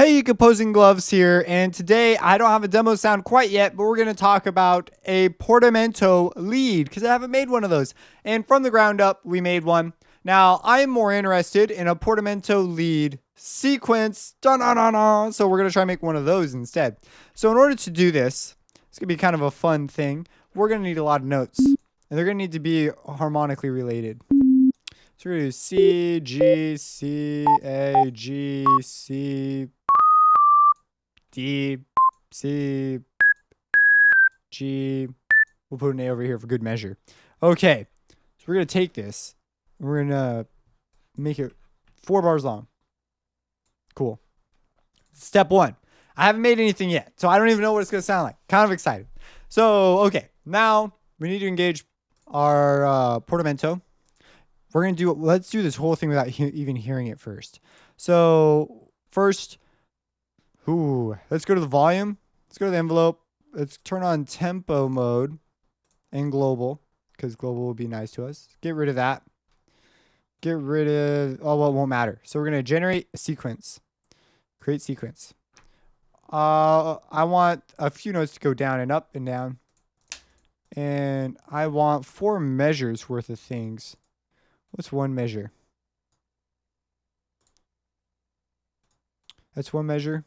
Hey, Composing Gloves here, and today I don't have a demo sound quite yet, but we're going to talk about a portamento lead because I haven't made one of those. And from the ground up, we made one. Now, I'm more interested in a portamento lead sequence. Da-na-na-na. So we're going to try and make one of those instead. So in order to do this, it's going to be kind of a fun thing. We're going to need a lot of notes, and they're going to need to be harmonically related. So we're going to do C, G, C, A, G, C, D, C, G. We'll put an A over here for good measure. Okay, so we're going to take this. And we're going to make it 4 bars long. Cool. Step 1. I haven't made anything yet, so I don't even know what it's going to sound like. Kind of excited. So, okay, now we need to engage our portamento. We're going to do, let's do this whole thing without even hearing it first. So, first, let's go to the volume. Let's go to the envelope. Let's turn on tempo mode and global, because global will be nice to us. Get rid of that. Get rid of, oh, well, it won't matter. So we're going to generate a sequence. Create sequence. I want a few notes to go down and up and down. And I want 4 measures worth of things. What's 1 measure? That's 1 measure.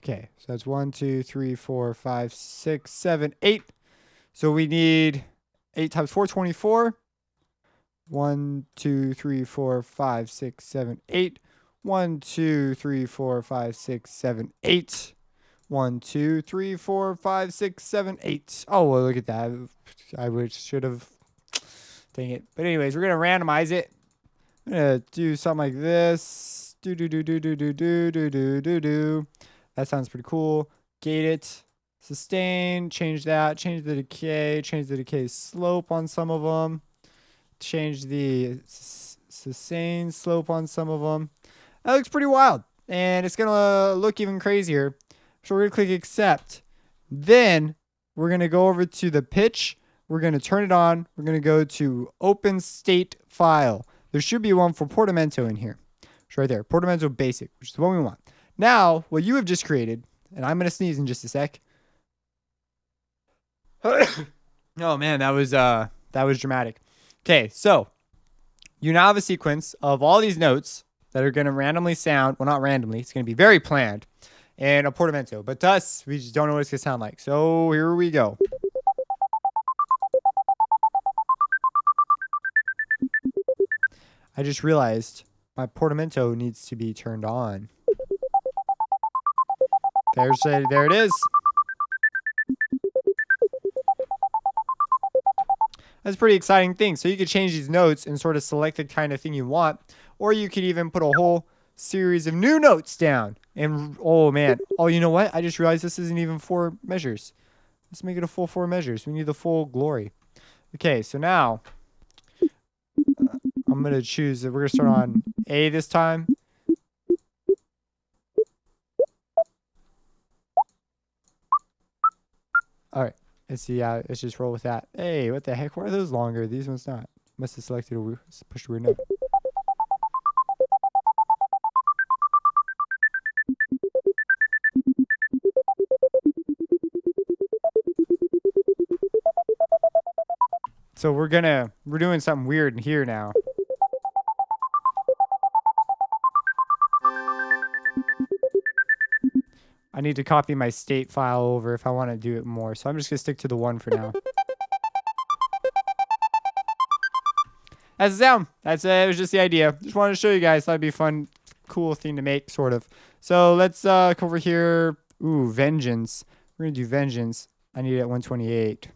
Okay, so that's 1, 2, 3, 4, 5, 6, 7, 8. So we need 8 times 4, 24. 1, 2, 3, 4, 5, 6, 7, 8. 1, 2, 3, 4, 5, 6, 7, 8. 1, 2, 3, 4, 5, 6, 7, 8. Oh, well, look at that. I should have. Dang it. But anyways, we're going to randomize it. I'm going to do something like this. Do. That sounds pretty cool. Gate it. Sustain. Change that. Change the decay. Change the decay slope on some of them. Change the sustain slope on some of them. That looks pretty wild. And it's going to look even crazier. So we're going to click accept. Then we're going to go over to the pitch. We're going to turn it on. We're going to go to open state file. There should be one for portamento in here. It's right there. Portamento basic, which is the one we want. Now, what you have just created, and I'm going to sneeze in just a sec. Oh man, that was dramatic. Okay, so you now have a sequence of all these notes that are going to randomly sound, well, not randomly, it's going to be very planned, and a portamento. But to us, we just don't know what it's going to sound like. So here we go. I just realized my portamento needs to be turned on. There it is. That's a pretty exciting thing. So you could change these notes and sort of select the kind of thing you want. Or you could even put a whole series of new notes down. And, oh man. Oh, you know what? I just realized this isn't even 4 measures. Let's make it a full 4 measures. We need the full glory. Okay, so now I'm going to choose, we're going to start on A this time. All right, let's see. Let's just roll with that. Hey, what the heck? Why are those longer? These ones not. Must have selected pushed a weird note. So we're doing something weird in here now. I need to copy my state file over if I want to do it more. So I'm just going to stick to the 1 for now. That's the sound. It was just the idea. Just wanted to show you guys. That'd be a fun, cool thing to make, sort of. So let's come over here. Ooh, Vengeance. We're going to do Vengeance. I need it at 128.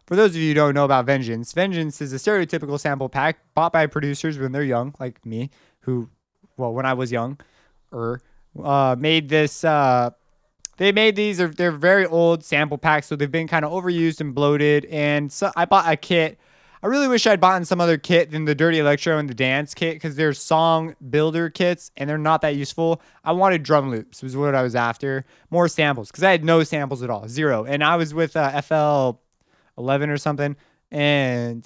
For those of you who don't know about Vengeance, Vengeance is a stereotypical sample pack bought by producers when they're young, like me, who, well, when I was young, made this. They made these. They're very old sample packs, so they've been kind of overused and bloated. And so I bought a kit. I really wish I'd bought some other kit than the Dirty Electro and the Dance kit, because they're song builder kits and they're not that useful. I wanted drum loops was what I was after. More samples, because I had no samples at all, 0. And I was with FL 11 or something, and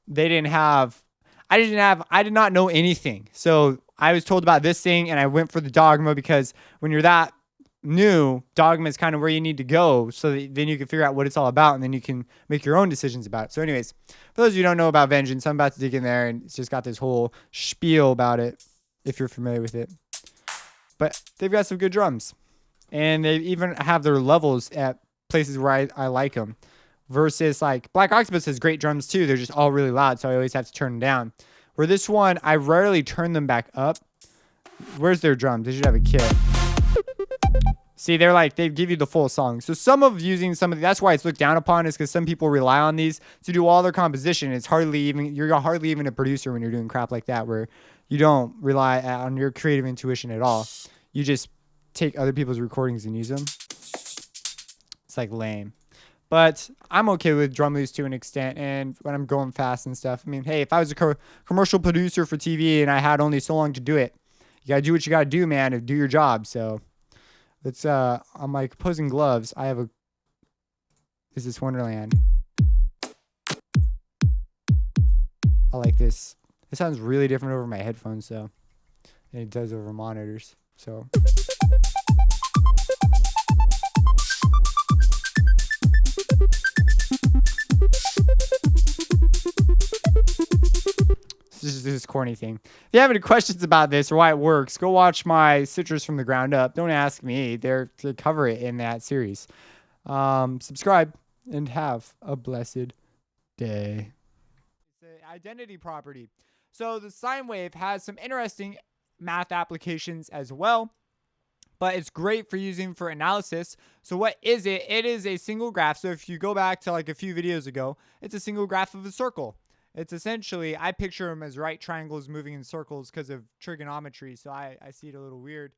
they didn't have. I did not know anything, so I was told about this thing and I went for the dogma because when you're that new, dogma is kind of where you need to go so that then you can figure out what it's all about and then you can make your own decisions about it. So anyways, for those of you who don't know about vengeance, I'm about to dig in there and it's just got this whole spiel about it if you're familiar with it. But they've got some good drums and they even have their levels at places where I like them versus like Black Octopus has great drums too. They're just all really loud. So I always have to turn them down. Where this one, I rarely turn them back up. Where's their drums? They should have a kit. See, they're like, they give you the full song. So some of using some of the, that's why it's looked down upon is because some people rely on these to do all their composition. It's hardly even, you're hardly even a producer when you're doing crap like that where you don't rely on your creative intuition at all. You just take other people's recordings and use them. It's like lame. But I'm okay with drum loops to an extent, and when I'm going fast and stuff. I mean, hey, if I was a commercial producer for TV and I had only so long to do it, you gotta do what you gotta do, man, to do your job. So it's on my opposing gloves. I have a. Is this Wonderland? I like this. It sounds really different over my headphones, though, than it does over monitors. So. This is corny thing. If you have any questions about this or why it works, go watch my Sytrus from the ground up. Don't ask me. They cover it in that series. Subscribe and have a blessed day. It's an identity property. So the sine wave has some interesting math applications as well, but it's great for using for analysis. So what is it? It is a single graph. So if you go back to like a few videos ago, it's a single graph of a circle. It's essentially, I picture them as right triangles moving in circles because of trigonometry. So I see it a little weird.